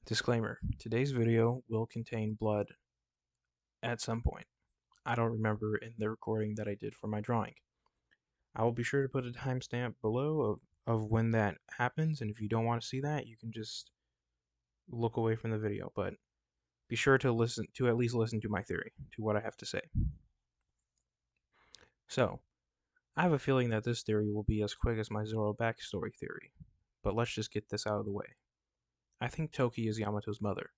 Disclaimer, today's video will contain blood at some point. I don't remember in the recording that I did for my drawing. I will be sure to put a timestamp below of when that happens, and if you don't want to see that, you can just look away from the video, but be sure to at least listen to my theory, to what I have to say. So, I have a feeling that this theory will be as quick as my Zoro backstory theory, but let's just get this out of the way. I think Toki is Yamato's mother,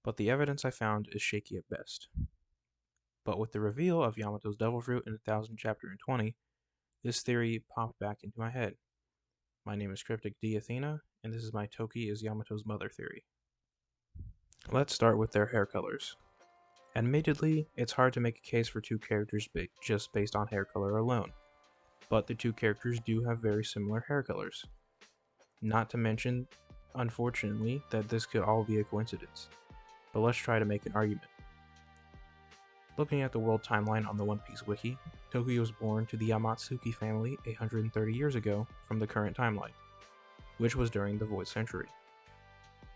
but the evidence I found is shaky at best. But with the reveal of Yamato's Devil Fruit in 1000 Chapter and 20, this theory popped back into my head. My name is Cryptic D, Athena, and this is my Toki is Yamato's mother theory. Let's start with their hair colors. Admittedly, it's hard to make a case for two characters just based on hair color alone, but the two characters do have very similar hair colors. Not to mention, unfortunately, that this could all be a coincidence. But let's try to make an argument. Looking at the world timeline on the One Piece wiki, Toki was born to the Yamato family 130 years ago from the current timeline, which was during the Void Century.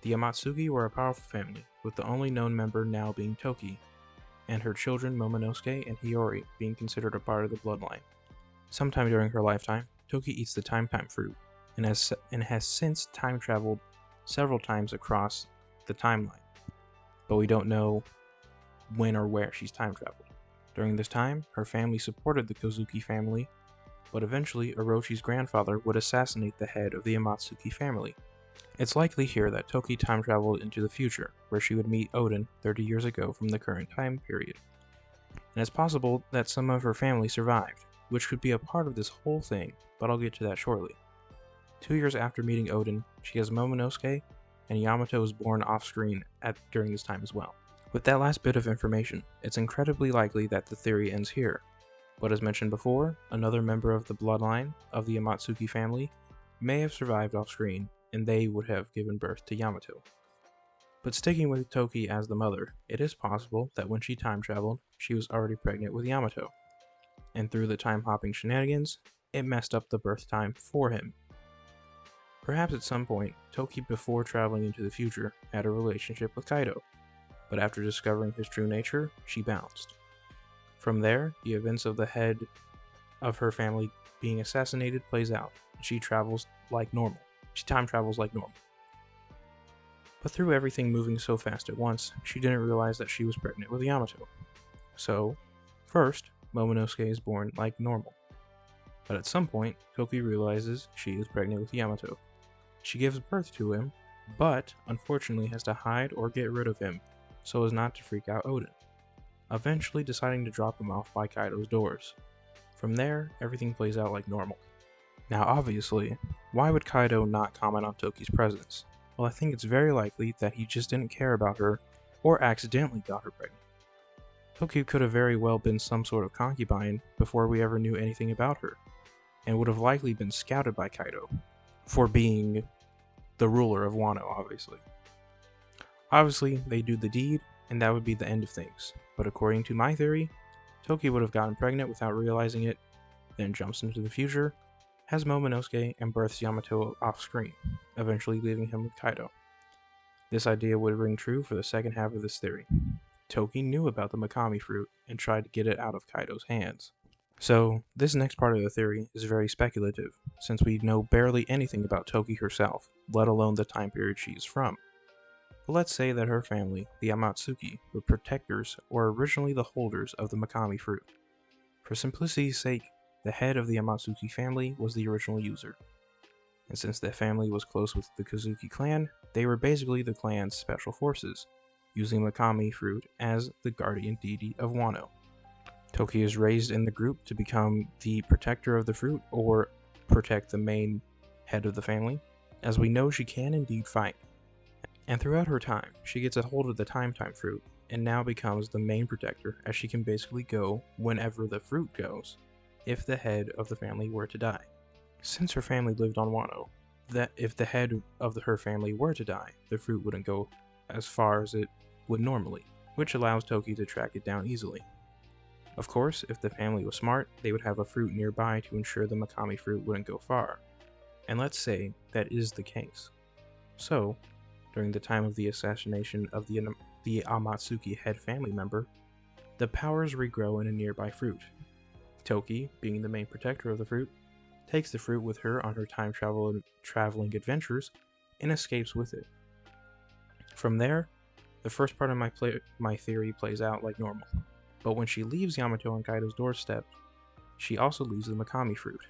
The Yamato were a powerful family, with the only known member now being Toki, and her children Momonosuke and Hiyori being considered a part of the bloodline. Sometime during her lifetime, Toki eats the Time Fruit, and has since time traveled several times across the timeline, but we don't know when or where she's time traveled. During this time, her family supported the Kozuki family, but eventually Orochi's grandfather would assassinate the head of the Amatsuki family. It's likely here that Toki time traveled into the future, where she would meet Odin 30 years ago from the current time period. And it's possible that some of her family survived, which could be a part of this whole thing, but I'll get to that shortly. 2 years after meeting Odin, she has Momonosuke, and Yamato is born off-screen during this time as well. With that last bit of information, it's incredibly likely that the theory ends here, but as mentioned before, another member of the bloodline of the Amatsuki family may have survived off-screen, and they would have given birth to Yamato. But sticking with Toki as the mother, it is possible that when she time traveled, she was already pregnant with Yamato, and through the time-hopping shenanigans, it messed up the birth time for him. Perhaps at some point, Toki before traveling into the future had a relationship with Kaido, but after discovering his true nature, she bounced. From there, the events of the head of her family being assassinated plays out, and she travels like normal. She time travels like normal. But through everything moving so fast at once, she didn't realize that she was pregnant with Yamato. So, first, Momonosuke is born like normal. But at some point, Toki realizes she is pregnant with Yamato. She gives birth to him, but unfortunately has to hide or get rid of him so as not to freak out Odin, eventually deciding to drop him off by Kaido's doors. From there, everything plays out like normal. Now obviously, why would Kaido not comment on Toki's presence? Well, I think it's very likely that he just didn't care about her or accidentally got her pregnant. Toki could have very well been some sort of concubine before we ever knew anything about her, and would have likely been scouted by Kaido for being the ruler of Wano, obviously. Obviously, they do the deed, and that would be the end of things. But according to my theory, Toki would have gotten pregnant without realizing it, then jumps into the future, has Momonosuke, and births Yamato off-screen, eventually leaving him with Kaido. This idea would ring true for the second half of this theory. Toki knew about the Makami fruit and tried to get it out of Kaido's hands. So, this next part of the theory is very speculative, since we know barely anything about Toki herself, let alone the time period she is from. But let's say that her family, the Amatsuki, were protectors or originally the holders of the Makami fruit. For simplicity's sake, the head of the Amatsuki family was the original user. And since the family was close with the Kozuki clan, they were basically the clan's special forces, using Makami fruit as the guardian deity of Wano. Toki is raised in the group to become the protector of the fruit or protect the main head of the family, as we know she can indeed fight. And throughout her time, she gets a hold of the Time fruit, and now becomes the main protector, as she can basically go whenever the fruit goes, if the head of the family were to die. Since her family lived on Wano, that if the head of her family were to die, the fruit wouldn't go as far as it would normally, which allows Toki to track it down easily. Of course, if the family was smart, they would have a fruit nearby to ensure the Makami fruit wouldn't go far. And let's say that is the case. So, during the time of the assassination of the Amatsuki head family member, the powers regrow in a nearby fruit. Toki, being the main protector of the fruit, takes the fruit with her on her traveling adventures and escapes with it. From there, the first part of my theory plays out like normal, but when she leaves Yamato on Kaido's doorstep, she also leaves the Makami fruit.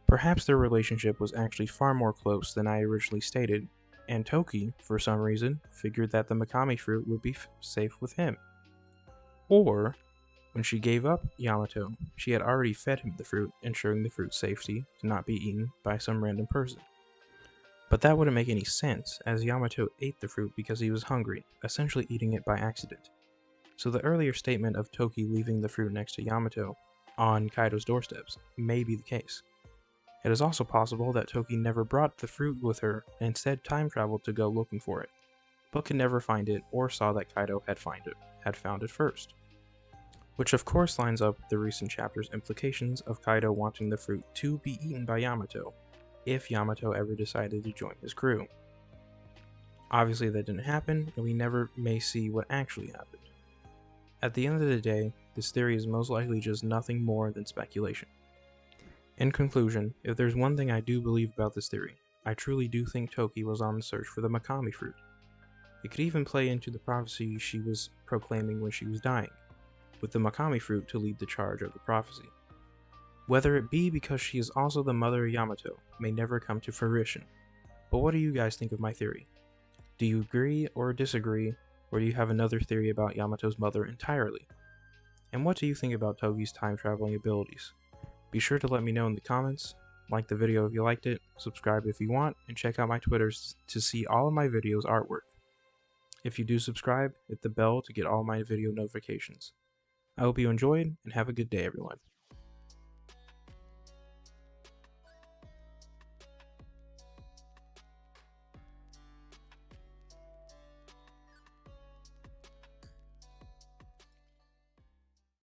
Perhaps their relationship was actually far more close than I originally stated, and Toki, for some reason, figured that the Makami fruit would be safe with him. Or, when she gave up Yamato, she had already fed him the fruit, ensuring the fruit's safety to not be eaten by some random person. But that wouldn't make any sense, as Yamato ate the fruit because he was hungry, essentially eating it by accident. So the earlier statement of Toki leaving the fruit next to Yamato on Kaido's doorsteps may be the case. It is also possible that Toki never brought the fruit with her and instead time traveled to go looking for it, but could never find it or saw that Kaido had found it first. Which of course lines up with the recent chapter's implications of Kaido wanting the fruit to be eaten by Yamato, if Yamato ever decided to join his crew. Obviously that didn't happen, and we never may see what actually happened. At the end of the day, this theory is most likely just nothing more than speculation. In conclusion, if there's one thing I do believe about this theory, I truly do think Toki was on the search for the Makami fruit. It could even play into the prophecy she was proclaiming when she was dying, with the Makami fruit to lead the charge of the prophecy. Whether it be because she is also the mother of Yamato may never come to fruition, but what do you guys think of my theory? Do you agree or disagree, or do you have another theory about Yamato's mother entirely? And what do you think about Toki's time traveling abilities? Be sure to let me know in the comments, like the video if you liked it, subscribe if you want, and check out my Twitters to see all of my videos' artwork. If you do subscribe, hit the bell to get all my video notifications. I hope you enjoyed, and have a good day everyone.